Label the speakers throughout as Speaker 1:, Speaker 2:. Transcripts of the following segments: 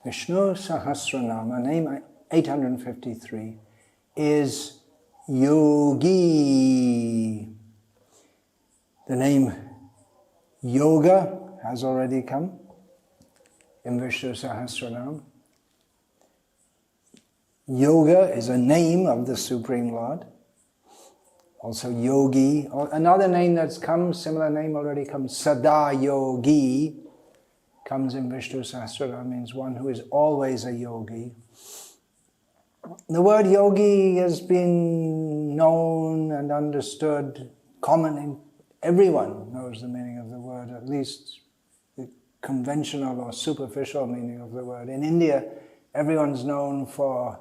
Speaker 1: Vishnu Sahasranama, name 853, is Yogi. The name Yoga has already come in Vishnu Sahasranama. Yoga is a name of the Supreme Lord. Also Yogi, or another name that's come, similar name already comes, Sada Yogi, comes in Vishnu Sahasranama, means one who is always a yogi. The word yogi has been known and understood commonly. Everyone knows the meaning of the word, at least the conventional or superficial meaning of the word. In India, everyone's known for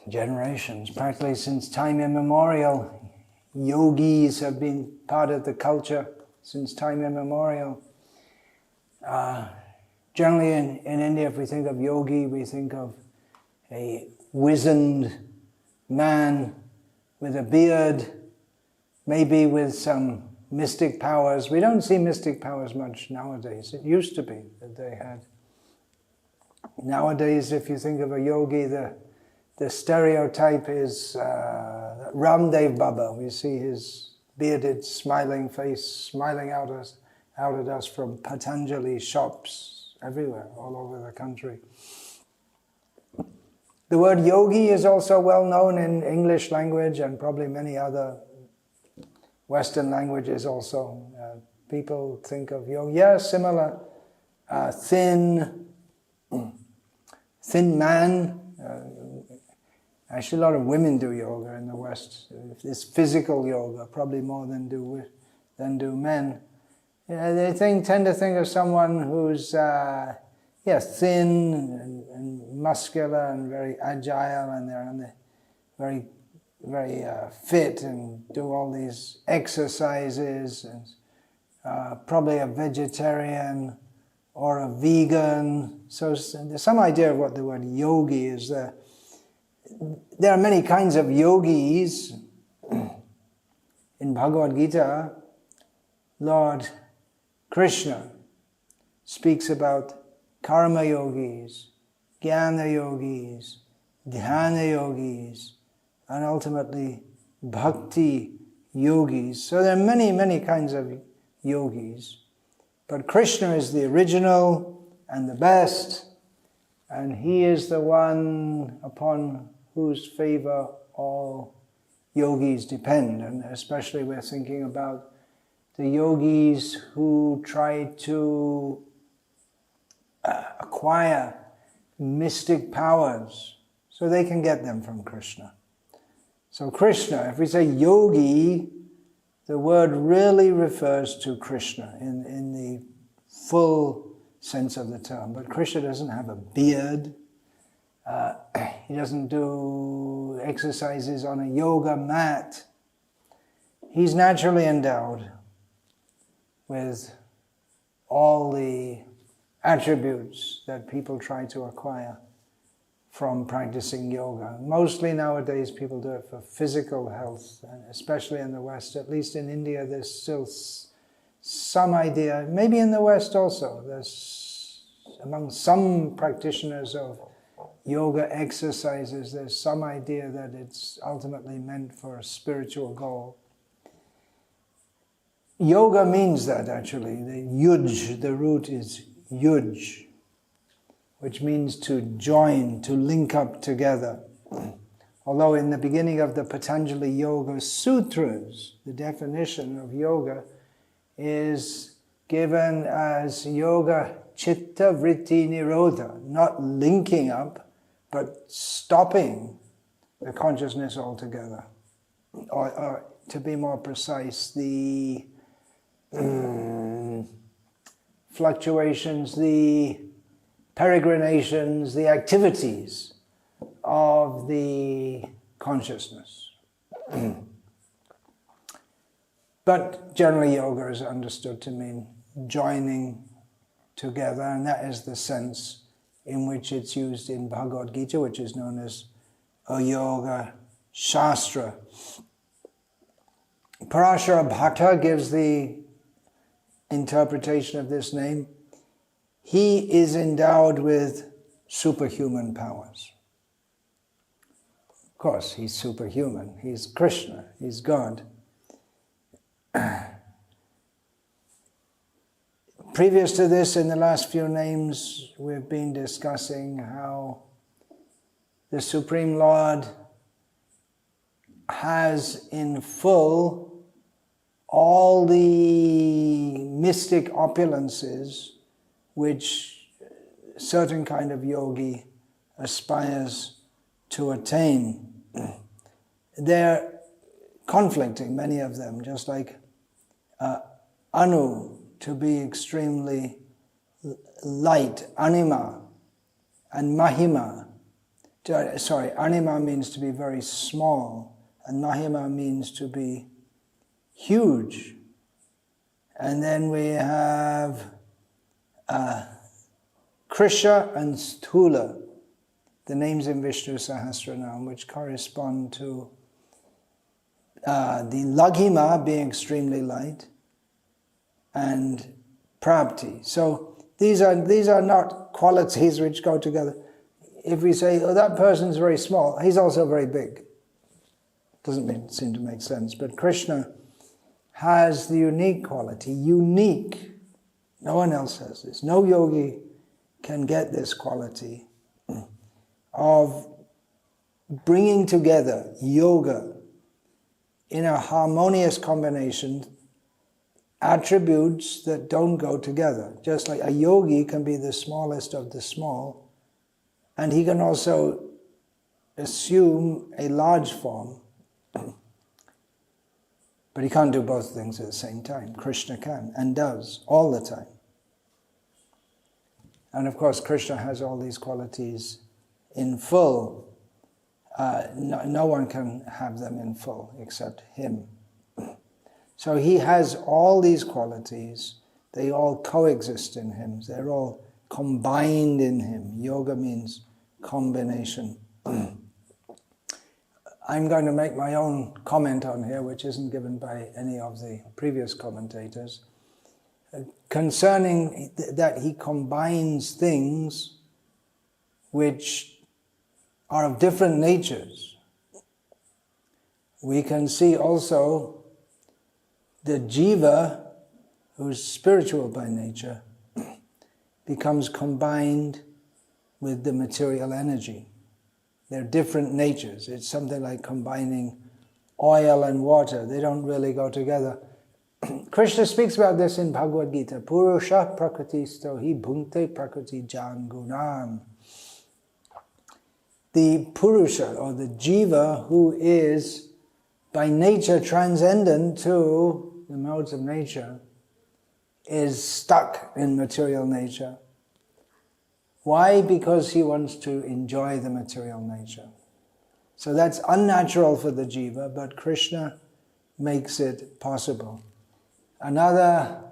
Speaker 1: generations, practically since time immemorial. Yogis have been part of the culture since time immemorial. Generally in India, if we think of yogi, we think of a wizened man with a beard, maybe with some mystic powers. We don't see mystic powers much nowadays. It used to be that they had. Nowadays, if you think of a yogi, the stereotype is Ramdev Baba. We see his bearded, smiling face smiling out at us from Patanjali shops everywhere, all over the country. The word yogi is also well known in English language and probably many other Western languages also. People think of yogi, similar, thin man. Actually, a lot of women do yoga in the West. It's physical yoga, probably more than do men. They tend to think of someone who's thin and muscular and very agile, and they're very, very fit and do all these exercises, and probably a vegetarian or a vegan. So there's some idea of what the word yogi is there. There are many kinds of yogis. In Bhagavad Gita, Lord Krishna speaks about karma yogis, jnana yogis, dhyana yogis, and ultimately bhakti yogis. So there are many, many kinds of yogis. But Krishna is the original and the best, and he is the one upon whose favor all yogis depend. And especially we're thinking about the yogis who try to acquire mystic powers so they can get them from Krishna. So Krishna, if we say yogi, the word really refers to Krishna in the full sense of the term. But Krishna doesn't have a beard. He doesn't do exercises on a yoga mat. He's naturally endowed with all the attributes that people try to acquire from practicing yoga. Mostly nowadays people do it for physical health, and especially in the West. At least in India there's still some idea, maybe in the West also, there's among some practitioners of yoga exercises, there's some idea that it's ultimately meant for a spiritual goal. Yoga means that actually. The yuj, the root is yuj, which means to join, to link up together. Although in the beginning of the Patanjali Yoga Sutras, the definition of yoga is given as yoga chitta vritti nirodha, not linking up, but stopping the consciousness altogether. Or to be more precise, the fluctuations, the peregrinations, the activities of the consciousness. But generally yoga is understood to mean joining together, and that is the sense in which it's used in Bhagavad Gita, which is known as a yoga shastra. Parashara Bhatta gives the interpretation of this name. he is endowed with superhuman powers. Of course, he's superhuman. He's Krishna. He's God. Previous to this, in the last few names, we've been discussing how the Supreme Lord has in full all the mystic opulences which a certain kind of yogi aspires to attain. They're conflicting, many of them, just like Anu, to be extremely light, anima, and mahima. Sorry, anima means to be very small, and mahima means to be huge. And then we have Krisha and Sthula, the names in Vishnu Sahasranama, which correspond to the Laghima being extremely light, and Prapti. So these are not qualities which go together. If we say, oh, that person's very small, he's also very big. Doesn't seem to make sense. But Krishna has the unique quality, unique. No one else has this. No yogi can get this quality of bringing together yoga in a harmonious combination, attributes that don't go together. Just like a yogi can be the smallest of the small, and he can also assume a large form, but he can't do both things at the same time. Krishna can, and does, all the time. And of course, Krishna has all these qualities in full. No one can have them in full except him. So he has all these qualities. They all coexist in him. They're all combined in him. Yoga means combination. I'm going to make my own comment on here, which isn't given by any of the previous commentators, concerning that he combines things which are of different natures. We can see also the jiva, who's spiritual by nature, becomes combined with the material energy. They're different natures. It's something like combining oil and water. They don't really go together. Krishna speaks about this in Bhagavad Gita. Purusha prakritisto hi bhunte prakriti jangunan. The Purusha, or the jiva, who is by nature transcendent to the modes of nature, is stuck in material nature. Why? Because he wants to enjoy the material nature. So that's unnatural for the jiva, but Krishna makes it possible. Another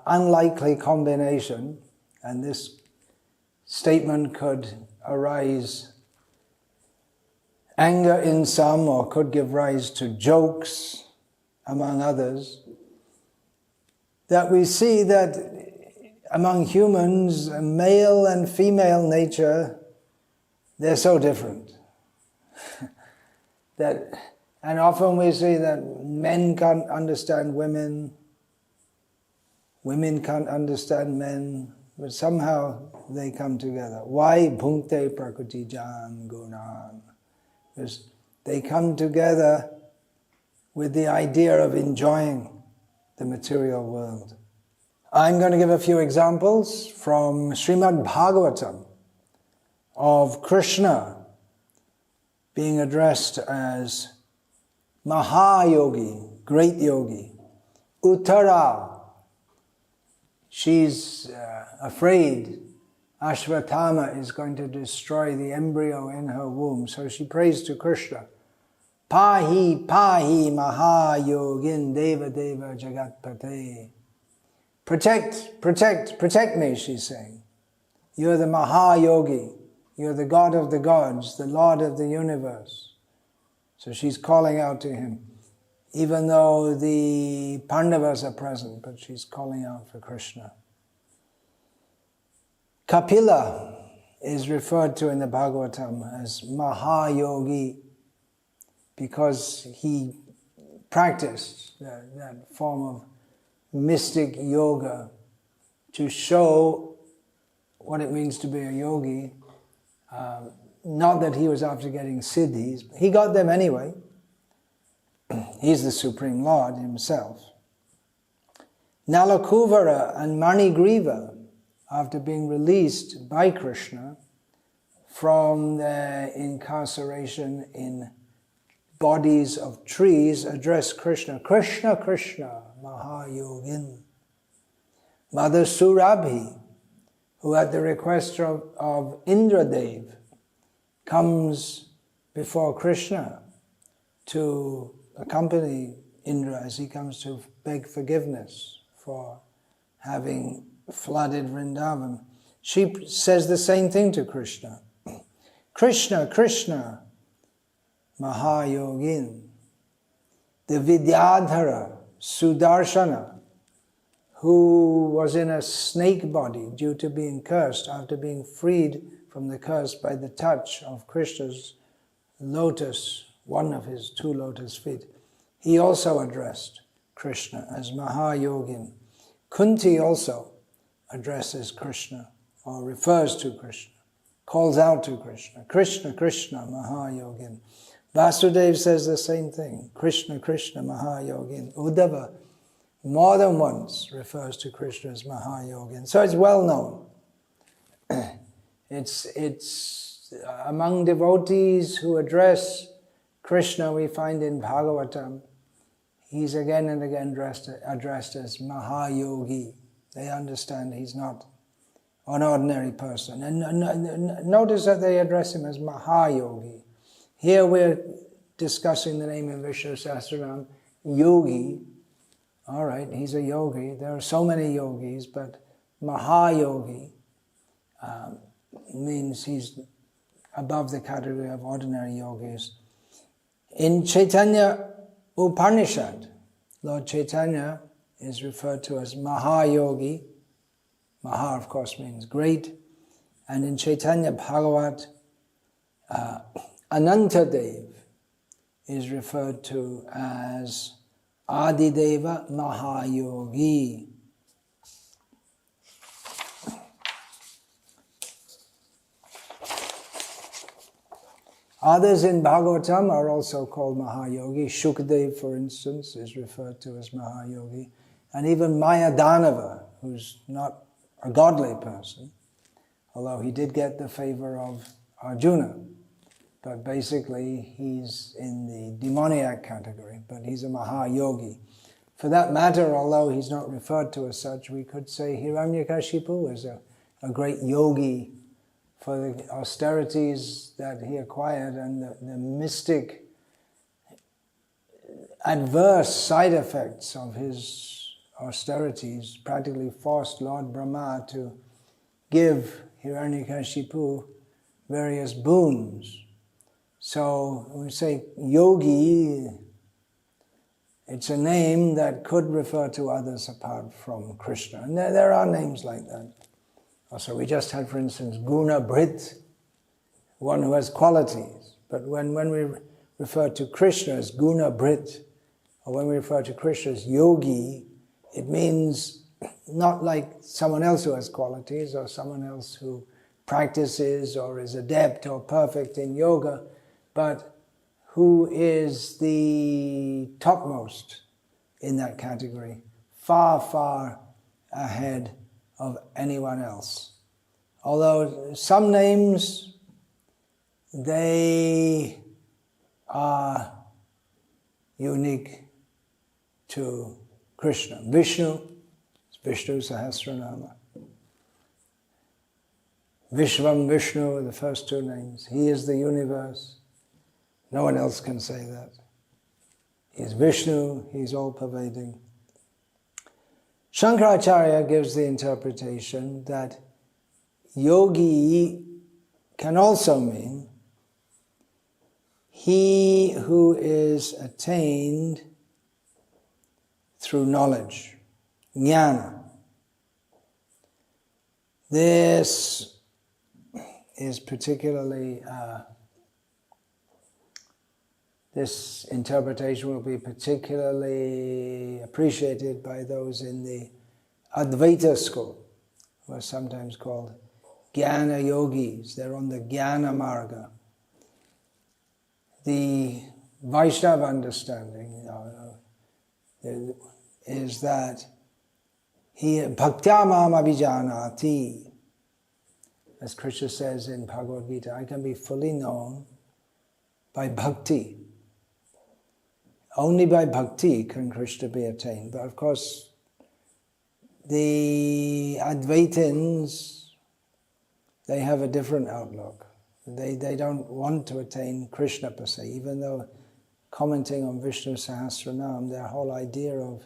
Speaker 1: unlikely combination, and this statement could arise anger in some, or could give rise to jokes among others, that we see that among humans, male and female nature, they're so different. And often we see that men can't understand women, women can't understand men, but somehow they come together. Why? Bhunte prakriti jan gunan. Because they come together with the idea of enjoying the material world. I'm going to give a few examples from Srimad Bhagavatam of Krishna being addressed as Mahayogi, great yogi. Uttara, she's afraid Ashvatthama is going to destroy the embryo in her womb, so she prays to Krishna. Pahi, pahi, mahayogin, deva, deva, jagatpate. Protect me, she's saying. You're the Mahayogi. You're the God of the gods, the Lord of the universe. So she's calling out to him, even though the Pandavas are present, but she's calling out for Krishna. Kapila is referred to in the Bhagavatam as Mahayogi because he practiced that form of mystic yoga to show what it means to be a yogi. Not that he was after getting siddhis, he got them anyway. He's the Supreme Lord himself. Nalakuvara and Manigriva, after being released by Krishna from their incarceration in bodies of trees, addressed Krishna, Krishna, Krishna, Mahayogin. Mother Surabhi, who at the request of Indradev, comes before Krishna to accompany Indra as he comes to beg forgiveness for having flooded Vrindavan. She says the same thing to Krishna. Krishna, Krishna, Mahayogin. The Vidyadhara, Sudarshana, who was in a snake body due to being cursed after being freed from the curse by the touch of Krishna's lotus, one of his 2 lotus feet. He also addressed Krishna as Mahayogin. Kunti also addresses Krishna, or refers to Krishna, calls out to Krishna, Krishna, Krishna, Mahayogin. Vasudeva says the same thing, Krishna, Krishna, Mahayogin. Uddhava more than once refers to Krishna as Mahayogin. So it's well known. It's among devotees who address Krishna, we find in Bhagavatam, he's again and again addressed as Mahayogi. They understand he's not an ordinary person. And notice that they address him as Mahayogi. Here we're discussing the name of Vishnu Sahasranama, Yogi. All right, he's a yogi. There are so many yogis, but Mahayogi means he's above the category of ordinary yogis. In Chaitanya Upanishad, Lord Chaitanya is referred to as Mahayogi. Maha, of course, means great. And in Chaitanya Bhagavat, Anantadev is referred to as Adideva Mahayogi. Others in Bhagavatam are also called Mahayogi. Shukadev, for instance, is referred to as Mahayogi. And even Mayadanava, who's not a godly person, although he did get the favor of Arjuna. But basically, he's in the demoniac category, but he's a Mahayogi. For that matter, although he's not referred to as such, we could say Hiranyakashipu is a great yogi for the austerities that he acquired and the mystic adverse side effects of his austerities practically forced Lord Brahma to give Hiranyakashipu various boons. So when we say yogi, it's a name that could refer to others apart from Krishna. And there are names like that. Also, we just had, for instance, Guna Bhrit, one who has qualities. But when we refer to Krishna as Guna Bhrit, or when we refer to Krishna as yogi, it means not like someone else who has qualities, or someone else who practices, or is adept, or perfect in yoga, but who is the topmost in that category, far, far ahead of anyone else. Although some names, they are unique to Krishna. Vishnu is Vishnu Sahasranama. Vishvam, Vishnu are the first 2 names. He is the universe. No one else can say that. He's Vishnu, he's all-pervading. Shankaracharya gives the interpretation that yogi can also mean he who is attained through knowledge, jnana. This is particularly, this interpretation will be particularly appreciated by those in the Advaita school, who are sometimes called Jnana Yogis. They're on the Jnana Marga. The Vaishnava understanding is that Bhaktya mam abhijanati, as Krishna says in Bhagavad Gita, I can be fully known by bhakti. Only by bhakti can Krishna be attained. But of course, the Advaitins, they have a different outlook. They don't want to attain Krishna per se, even though commenting on Vishnu Sahasranama, their whole idea of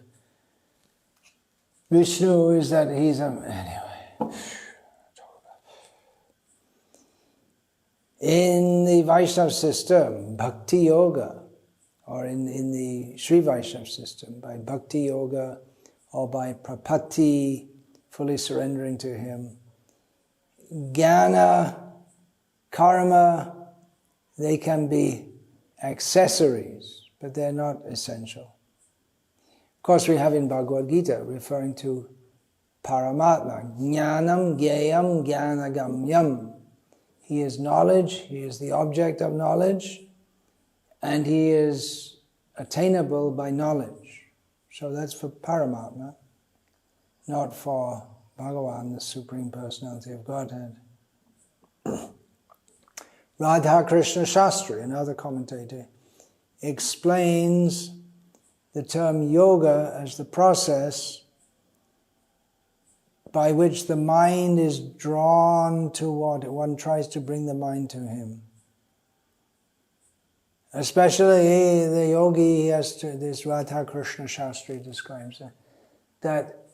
Speaker 1: Vishnu is that he's a... Anyway. In the Vaishnava system, Bhakti Yoga, or in the Sri Vaishnava system, by Bhakti Yoga or by Prapatti, fully surrendering to him, Jnana, Karma, they can be accessories, but they're not essential. Of course, we have in Bhagavad Gita referring to Paramatma, Jnanam Gyayam Jnanagamyam. He is knowledge, he is the object of knowledge, and he is attainable by knowledge. So that's for Paramatma, not for Bhagavan, the Supreme Personality of Godhead. Radha Krishna Shastri, another commentator, explains the term yoga as the process by which the mind is drawn to what one tries to bring the mind to him. Especially the yogi, this Radha Krishna Shastri describes that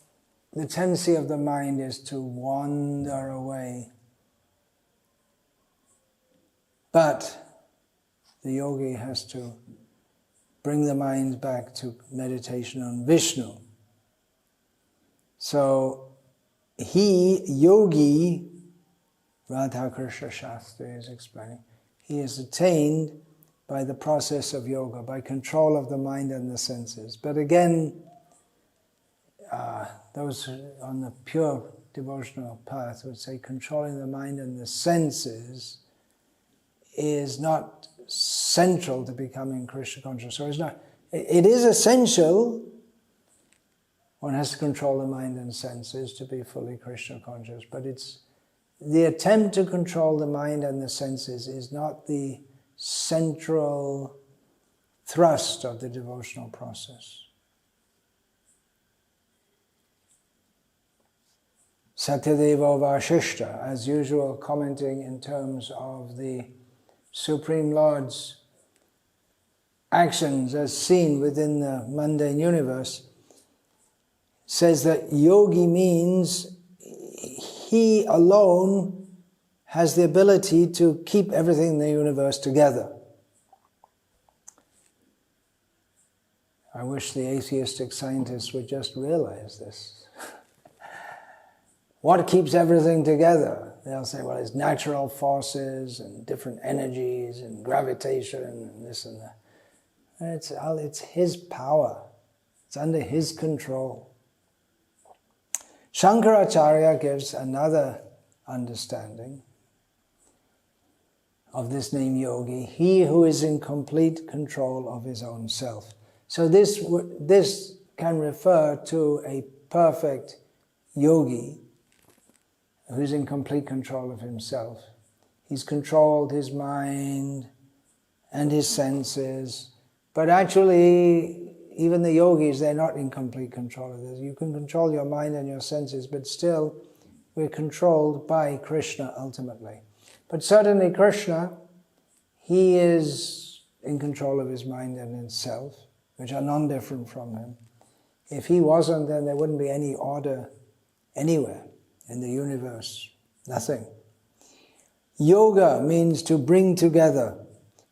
Speaker 1: the tendency of the mind is to wander away. But the yogi has to bring the mind back to meditation on Vishnu. So yogi, Radha Krishna Shastri is explaining, he is attained by the process of yoga, by control of the mind and the senses. But again, those on the pure devotional path would say controlling the mind and the senses is not central to becoming Krishna conscious. So it is essential. One has to control the mind and senses to be fully Krishna conscious, but it's the attempt to control the mind and the senses is not the central thrust of the devotional process. Satyadeva Vashishta, as usual, commenting in terms of the Supreme Lord's actions as seen within the mundane universe, says that yogi means he alone has the ability to keep everything in the universe together. I wish the atheistic scientists would just realize this. What keeps everything together? They'll say, well, it's natural forces and different energies and gravitation and this and that. It's his power. It's under his control. Shankaracharya gives another understanding of this name yogi, he who is in complete control of his own self. So this can refer to a perfect yogi who's in complete control of himself. He's controlled his mind and his senses, but actually, even the yogis, they're not in complete control of this. You can control your mind and your senses, but still, we're controlled by Krishna ultimately. But certainly Krishna, he is in control of his mind and himself, which are non-different from him. If he wasn't, then there wouldn't be any order anywhere in the universe. Nothing. Yoga means to bring together.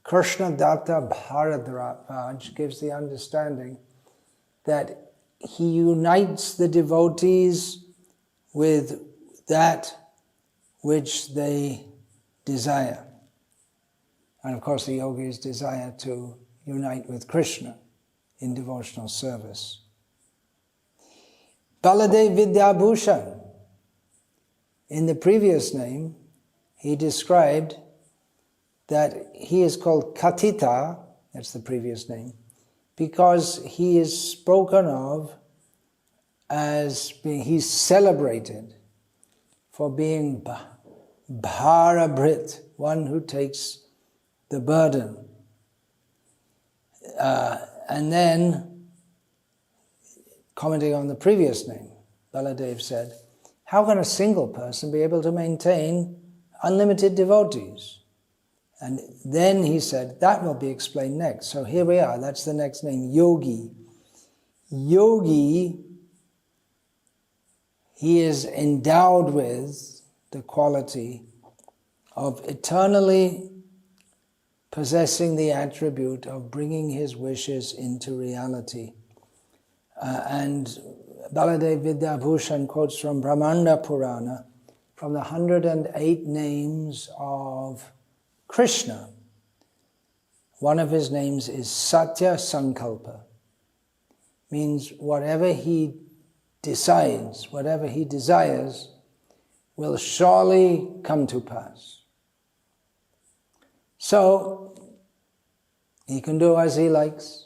Speaker 1: Krishna Datta Bharadvaj gives the understanding that he unites the devotees with that which they desire. And of course the yogis desire to unite with Krishna in devotional service. Baladev Vidyabhushan. In the previous name, he described that he is called Katita, that's the previous name, because he is spoken of as being, he's celebrated for being Bharabhrit, one who takes the burden. And then, commenting on the previous name, Baladev said, how can a single person be able to maintain unlimited devotees? And then he said, that will be explained next. So here we are, that's the next name, Yogi. Yogi, he is endowed with the quality of eternally possessing the attribute of bringing his wishes into reality. And Baladev Vidyabhushan quotes from Brahmanda Purana, from the 108 names of Krishna. One of his names is Satya Sankalpa. Means whatever he decides, whatever he desires, will surely come to pass. So, he can do as he likes.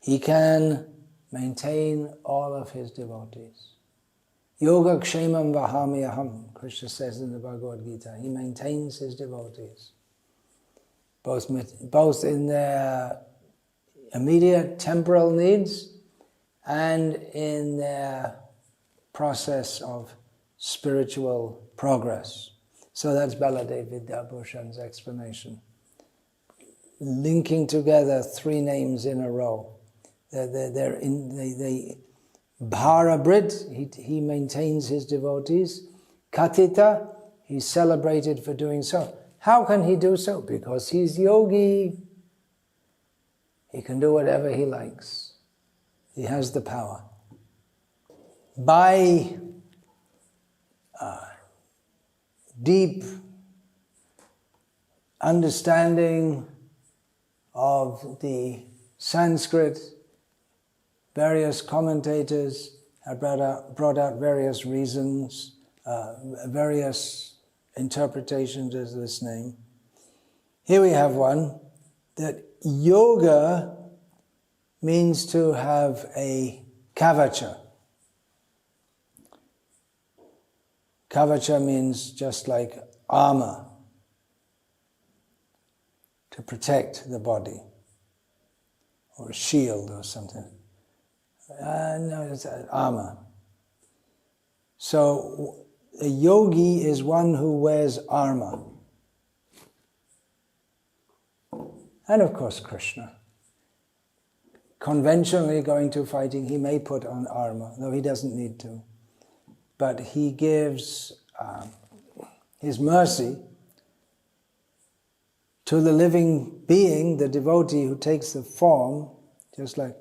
Speaker 1: He can maintain all of his devotees. Yoga kshemam vahami aham, Krishna says in the Bhagavad Gita. He maintains his devotees, both in their immediate temporal needs and in their process of spiritual progress. So that's Baladev Vidyabhushan's explanation. Linking together three names in a row. Bharabhrit, he maintains his devotees. Katita, he's celebrated for doing so. How can he do so? Because he's yogi. He can do whatever he likes. He has the power. By deep understanding of the Sanskrit, various commentators have brought out various reasons, various interpretations of this name. Here we have one, that yoga means to have a kavacha. Kavacha means just like armor, to protect the body, or a shield or something. No, it's armor. So a yogi is one who wears armor. And of course Krishna. Conventionally going to fighting, he may put on armor, though he doesn't need to. But he gives his mercy to the living being, the devotee who takes the form, just like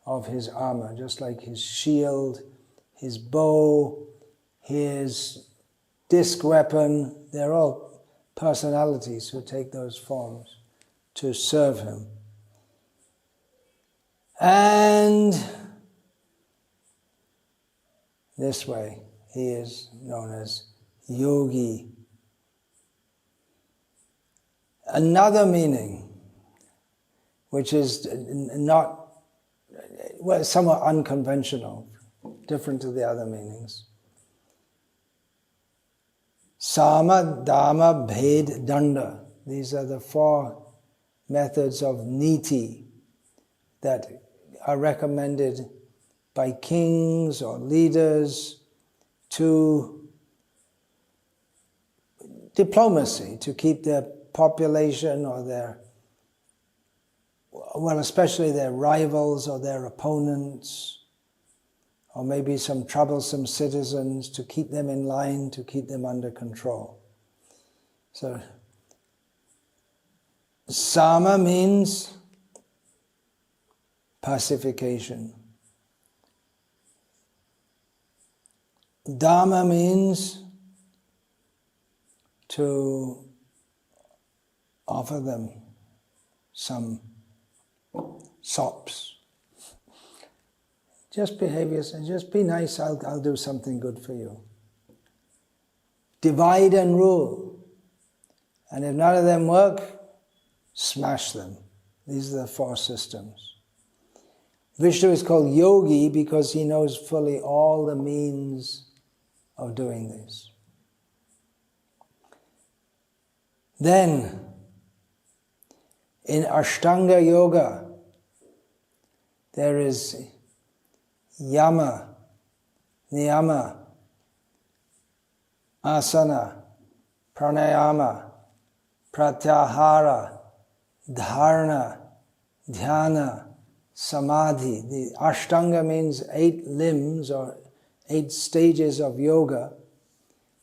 Speaker 1: of his armor, just like his shield, his bow, his disc weapon. They're all personalities who take those forms to serve him. And this way, he is known as yogi. Another meaning, which is not, well, somewhat unconventional, different to the other meanings. Sama, Dhamma, Bhed, Danda. These are the four methods of niti that are recommended by kings or leaders to diplomacy, to keep their population or their, well, especially their rivals or their opponents, or maybe some troublesome citizens, to keep them in line, to keep them under control. So, Sama means pacification. Dhamma means to offer them some sops. Just behave yourself, just be nice, I'll do something good for you. Divide and rule. And if none of them work, smash them. These are the 4 systems. Vishnu is called Yogi because he knows fully all the means of doing this. Then, in Ashtanga Yoga, there is Yama, Niyama, Asana, Pranayama, Pratyahara, Dharana, Dhyana, Samadhi. The Ashtanga means 8 limbs or 8 stages of yoga.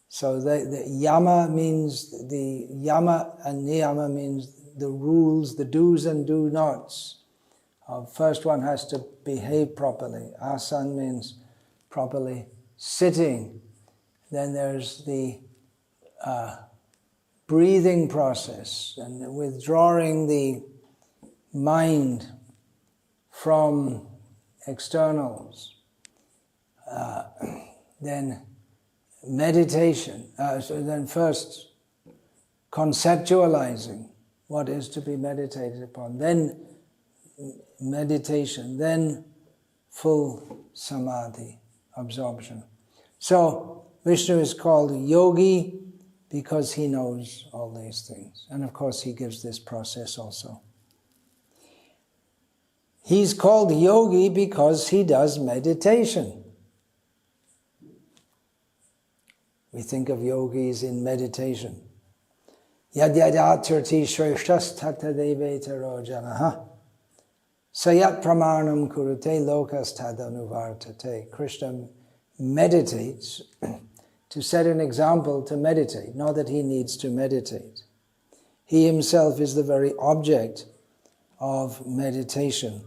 Speaker 1: So the Yama means the Yama and Niyama means the rules, the do's and do nots. First one has to behave properly. Asana means properly sitting. Then there's the breathing process and withdrawing the mind from externals. Then meditation. So then first conceptualizing what is to be meditated upon. Then meditation. Then full samadhi, absorption. So Vishnu is called Yogi because he knows all these things. And of course he gives this process also. He's called Yogi because he does meditation. We think of yogis in meditation. Yad yadatirti shreshtas tata devetaro janaha sayat pramanam kurute lokas tadanuvartate. Krishna meditates to set an example to meditate, not that he needs to meditate. He himself is the very object of meditation.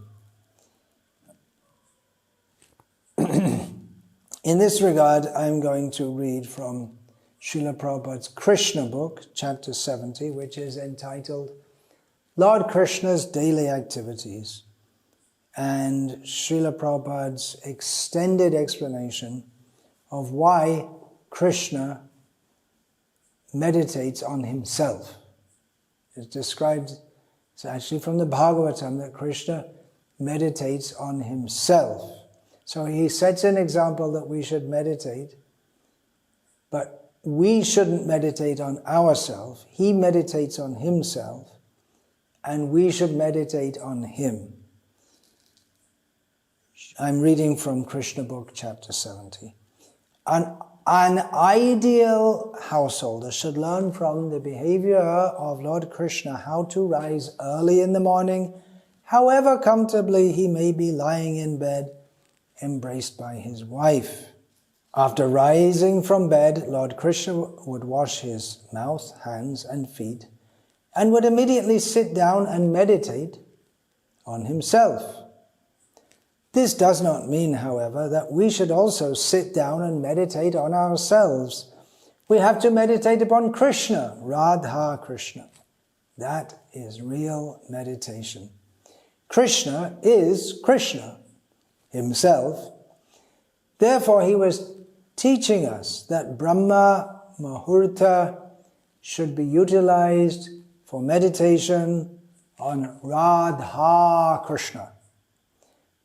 Speaker 1: In this regard, I'm going to read from Srila Prabhupada's Krishna book, chapter 70, which is entitled Lord Krishna's Daily Activities, and Srila Prabhupada's extended explanation of why Krishna meditates on himself. It's described, it's actually from the Bhagavatam, that Krishna meditates on himself. So he sets an example that we should meditate, but we shouldn't meditate on ourselves. He meditates on himself, and we should meditate on him. I'm reading from Krishna book, chapter 70. An ideal householder should learn from the behavior of Lord Krishna how to rise early in the morning, however comfortably he may be lying in bed, embraced by his wife. After rising from bed, Lord Krishna would wash his mouth, hands and feet, and would immediately sit down and meditate on himself. This does not mean, however, that we should also sit down and meditate on ourselves. We have to meditate upon Krishna, Radha Krishna. That is real meditation. Krishna is Krishna himself. Therefore, he was teaching us that Brahma Muhurta should be utilized for meditation on Radha Krishna.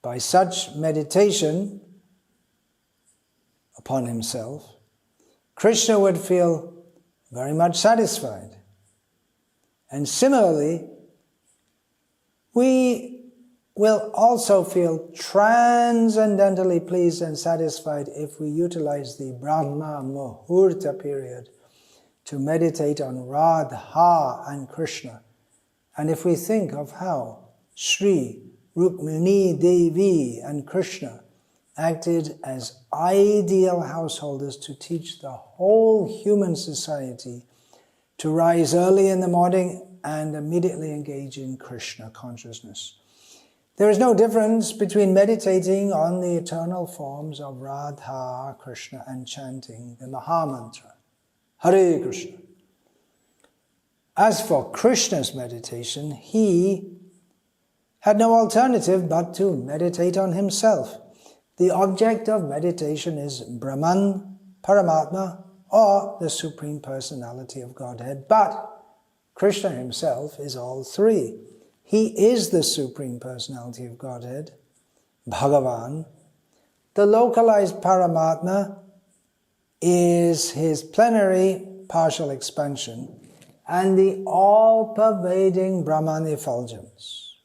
Speaker 1: By such meditation upon himself, Krishna would feel very much satisfied. And similarly, we will also feel transcendently pleased and satisfied if we utilize the Brahma Muhurta period to meditate on Radha and Krishna. And if we think of how Sri Rukmini Devi and Krishna acted as ideal householders to teach the whole human society to rise early in the morning and immediately engage in Krishna consciousness. There is no difference between meditating on the eternal forms of Radha Krishna and chanting the Mahamantra, Hare Krishna, As for Krishna's meditation, he had no alternative but to meditate on himself. The object of meditation is Brahman, Paramatma, or the Supreme Personality of Godhead. But Krishna himself is all three. He is the Supreme Personality of Godhead, Bhagavan. The localized Paramatma is his plenary partial expansion, and the all-pervading Brahman effulgence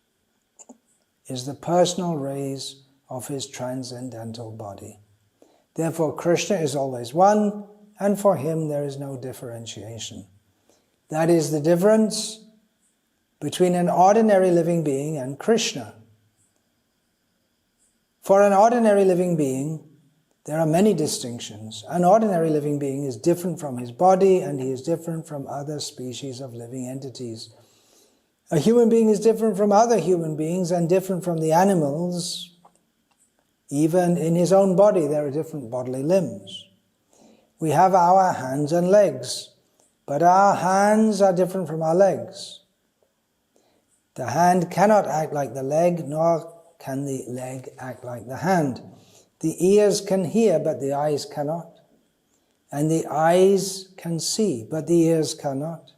Speaker 1: is the personal rays of his transcendental body. Therefore, Krishna is always one, and for him there is no differentiation. That is the difference between an ordinary living being and Krishna. For an ordinary living being, there are many distinctions. An ordinary living being is different from his body, and he is different from other species of living entities. A human being is different from other human beings and different from the animals. Even in his own body, there are different bodily limbs. We have our hands and legs, but our hands are different from our legs. The hand cannot act like the leg, nor can the leg act like the hand. The ears can hear, but the eyes cannot. And the eyes can see, but the ears cannot.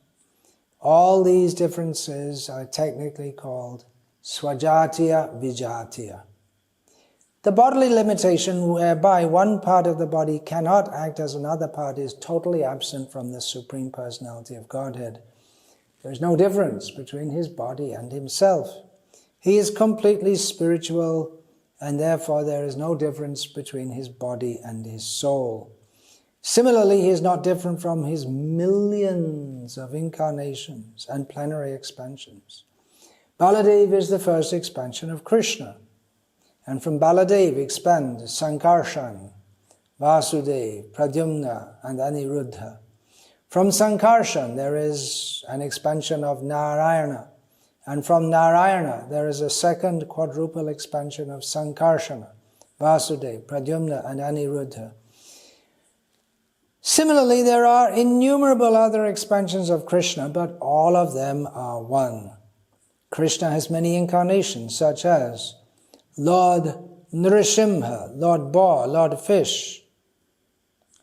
Speaker 1: All these differences are technically called swajatiya vijatiya. The bodily limitation whereby one part of the body cannot act as another part is totally absent from the Supreme Personality of Godhead. There is no difference between his body and himself. He is completely spiritual, and therefore there is no difference between his body and his soul. Similarly, he is not different from his millions of incarnations and plenary expansions. Baladev is the first expansion of Krishna. And from Baladev expand Sankarshan, Vasudev, Pradyumna, and Aniruddha. From Sankarshan there is an expansion of Narayana. And from Narayana there is a second quadruple expansion of Sankarshana, Vasudev, Pradyumna, and Aniruddha. Similarly, there are innumerable other expansions of Krishna, but all of them are one. Krishna has many incarnations, such as Lord Nrsimha, Lord Boar, Lord Fish,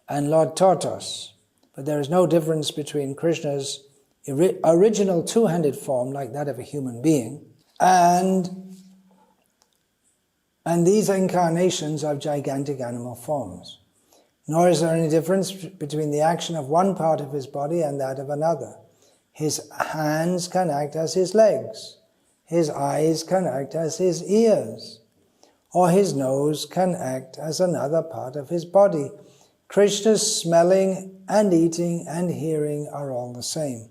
Speaker 1: and Lord Tortoise. But there is no difference between Krishna's original two-handed form, like that of a human being, and these incarnations of gigantic animal forms. Nor is there any difference between the action of one part of his body and that of another. His hands can act as his legs. His eyes can act as his ears. Or his nose can act as another part of his body. Krishna's smelling and eating and hearing are all the same.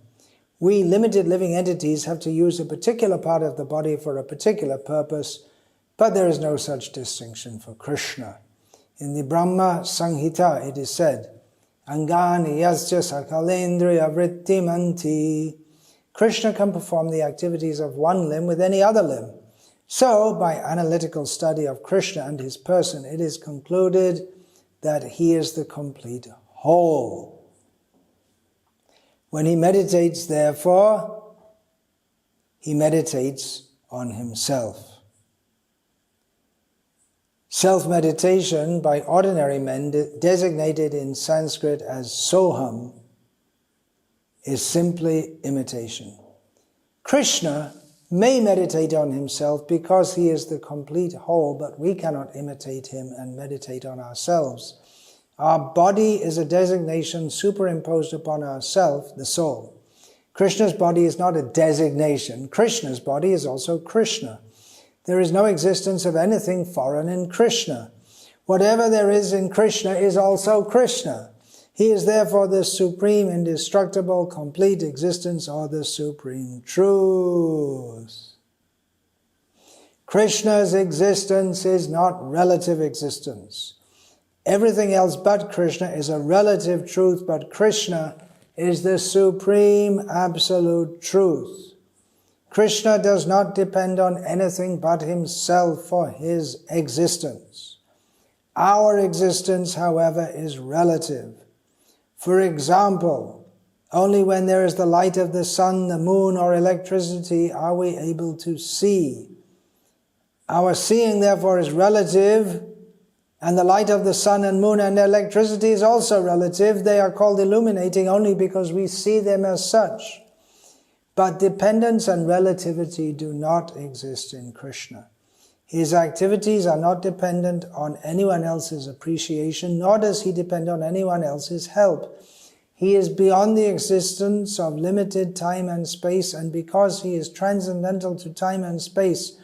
Speaker 1: We limited living entities have to use a particular part of the body for a particular purpose, but there is no such distinction for Krishna. In the Brahma Samhita it is said, Angani yasya sakalendriya vrittimanti. Krishna can perform the activities of one limb with any other limb. So, by analytical study of Krishna and his person, it is concluded that he is the complete whole. When he meditates, therefore, he meditates on himself. Self-meditation, by ordinary men designated in Sanskrit as soham, is simply imitation. Krishna may meditate on himself because he is the complete whole, but we cannot imitate him and meditate on ourselves. Our body is a designation superimposed upon ourself, the soul. Krishna's body is not a designation. Krishna's body is also Krishna. There is no existence of anything foreign in Krishna. Whatever there is in Krishna is also Krishna. He is therefore the supreme, indestructible, complete existence, or the supreme truth. Krishna's existence is not relative existence. Everything else but Krishna is a relative truth, but Krishna is the supreme absolute truth. Krishna does not depend on anything but himself for his existence. Our existence, however, is relative. For example, Only when there is the light of the sun, the moon, or electricity are we able to see. Our seeing, therefore, is relative, and the light of the sun and moon and electricity is also relative. They are called illuminating only because we see them as such. But dependence and relativity do not exist in Krishna. His activities are not dependent on anyone else's appreciation, nor does he depend on anyone else's help. He is beyond the existence of limited time and space, and because he is transcendental to time and space,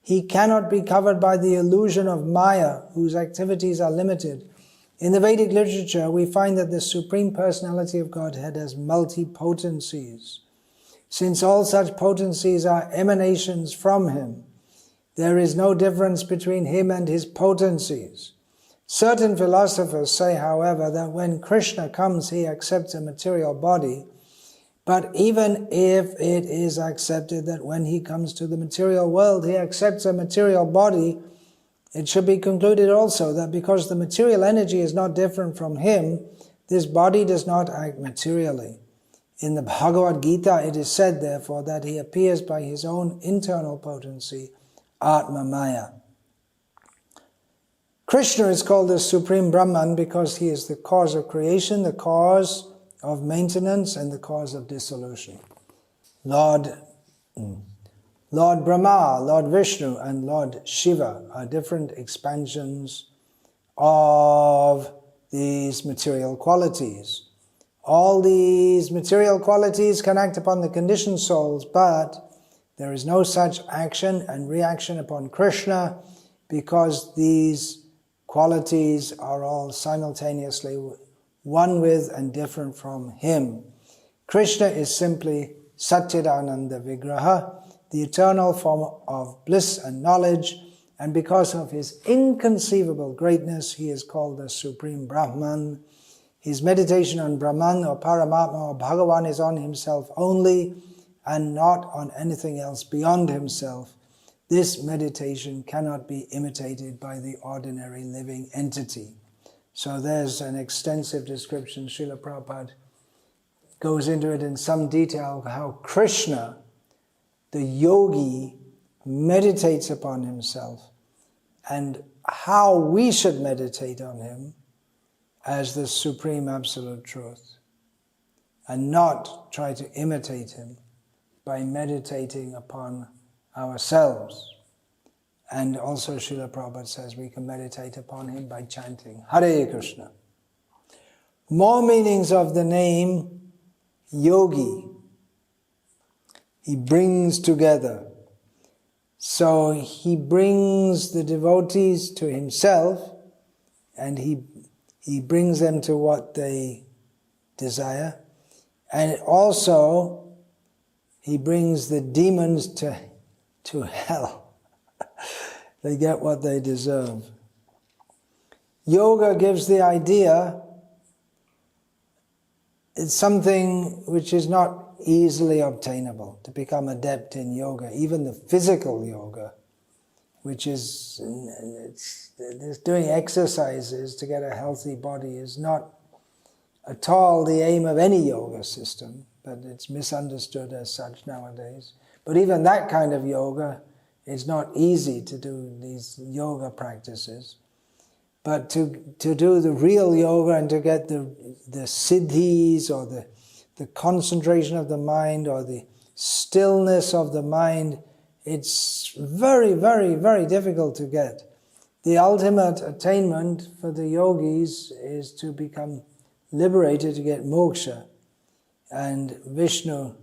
Speaker 1: he cannot be covered by the illusion of Maya, whose activities are limited. In the Vedic literature, we find that the Supreme Personality of Godhead has multi-potencies. Since all such potencies are emanations from him, there is no difference between him and his potencies. Certain philosophers say, however, that when Krishna comes, he accepts a material body. But even if it is accepted that when he comes to the material world, he accepts a material body, it should be concluded also that because the material energy is not different from him, this body does not act materially. In the Bhagavad Gita, it is said, therefore, that he appears by his own internal potency, Atma Maya. Krishna is called the Supreme Brahman because he is the cause of creation, the cause of maintenance, and the cause of dissolution. Lord Brahma, Lord Vishnu, and Lord Shiva are different expansions of these material qualities. All these material qualities can act upon the conditioned souls, but there is no such action and reaction upon Krishna because these qualities are all simultaneously one with and different from him. Krishna is simply Satchidananda Vigraha, the eternal form of bliss and knowledge, and because of his inconceivable greatness, he is called the Supreme Brahman. His meditation on Brahman or Paramatma or Bhagavan is on himself only and not on anything else beyond himself. This meditation cannot be imitated by the ordinary living entity. So there's an extensive description. Srila Prabhupada goes into it in some detail, how Krishna, the yogi, meditates upon himself and how we should meditate on him as the supreme absolute truth and not try to imitate him by meditating upon ourselves. And also Srila Prabhupada says we can meditate upon him by chanting Hare Krishna. More meanings of the name Yogi. He brings together. So he brings the devotees to himself and he brings them to what they desire. And also he brings the demons to hell. They get what they deserve. Yoga gives the idea, it's something which is not easily obtainable, to become adept in yoga, even the physical yoga, which is doing exercises to get a healthy body, is not at all the aim of any yoga system, but it's misunderstood as such nowadays. But even that kind of yoga, it's not easy to do these yoga practices. But to do the real yoga and to get the siddhis or the concentration of the mind or the stillness of the mind, it's very, very, very difficult to get. The ultimate attainment for the yogis is to become liberated, to get moksha. And Vishnu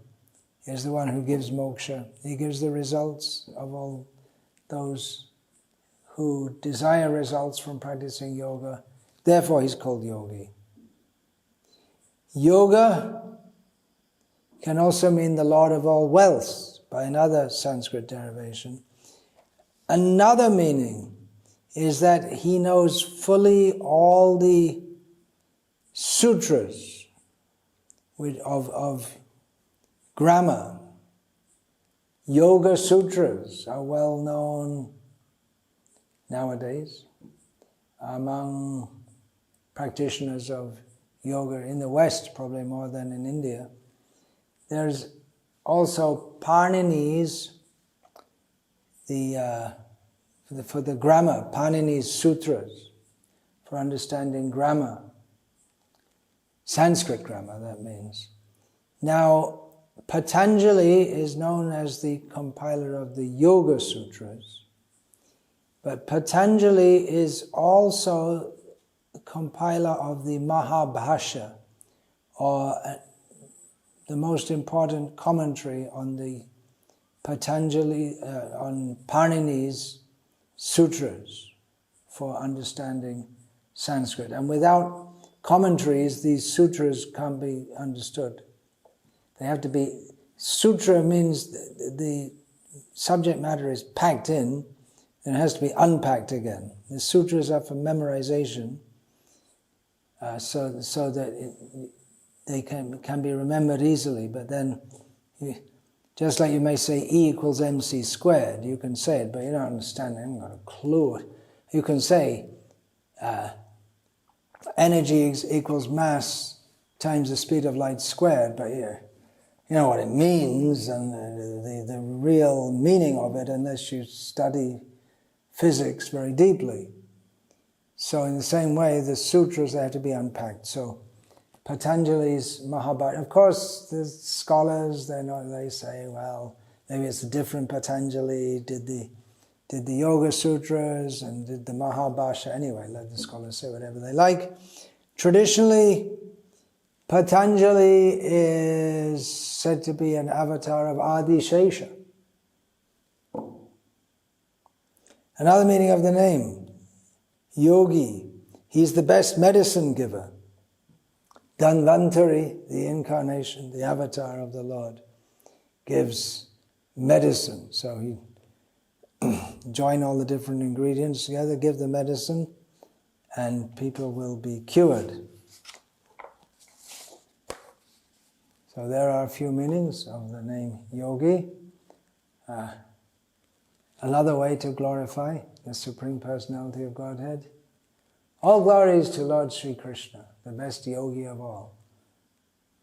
Speaker 1: is the one who gives moksha. He gives the results of all those who desire results from practicing yoga. Therefore he's called Yogi. Yoga can also mean the Lord of all wealth by another Sanskrit derivation. Another meaning is that he knows fully all the sutras of grammar. Yoga sutras are well known nowadays among practitioners of yoga in the West, probably more than in India. There's also Panini's, for the grammar, Panini's sutras, for understanding grammar. Sanskrit grammar, that means. Now, Patanjali is known as the compiler of the Yoga Sutras, but Patanjali is also the compiler of the Mahabhashya, or the most important commentary on the Patanjali, on Panini's sutras for understanding Sanskrit. And without commentaries, these sutras can't be understood. They have to be, sutra means the subject matter is packed in, and it has to be unpacked again. The sutras are for memorization, so that they can be remembered easily, but then, just like you may say E equals mc squared, you can say it, but you don't understand it, you haven't got a clue. You can say energy equals mass times the speed of light squared, but you know what it means, and the real meaning of it, unless you study physics very deeply. So in the same way, the sutras have to be unpacked. So Patanjali's Mahabharata, of course, the scholars, they say, well, maybe it's a different Patanjali, did the Yoga Sutras and did the Mahabhashya. Anyway, let the scholars say whatever they like. Traditionally, Patanjali is said to be an avatar of Adi Shesha. Another meaning of the name, Yogi. He's the best medicine giver. Dhanvantari, the incarnation, the avatar of the Lord, gives medicine. So he join all the different ingredients together, give the medicine, and people will be cured. So there are a few meanings of the name Yogi. Another way to glorify the Supreme Personality of Godhead. All glories to Lord Sri Krishna, the best yogi of all.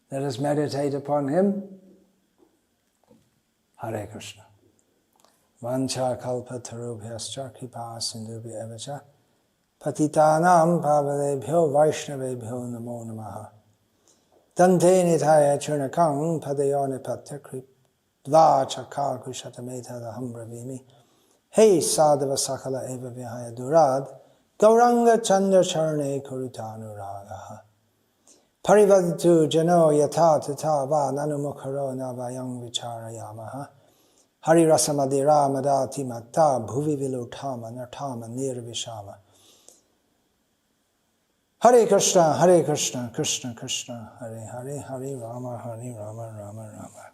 Speaker 1: Let us meditate upon him. Hare Krishna. Vancha kalpatarubhyascha kripa sindhubhya evacha patitanam pavadebhyo vaishnavebhyo namo namaha dante nithaya churnakam padayone patyakrip dvachakar kushatameta bravimi hey sadhava sakala eva vihaya durad gauranga chandra charne kurutanuragaha parivaditu jano yata tata va nanumukharo navayang vicharayamaha Hari rasamadira madati matta bhuvi vilutama nartama nirvishama. Hare Krishna, Krishna Krishna, Hare Hare, Hare Rama, Rama Rama.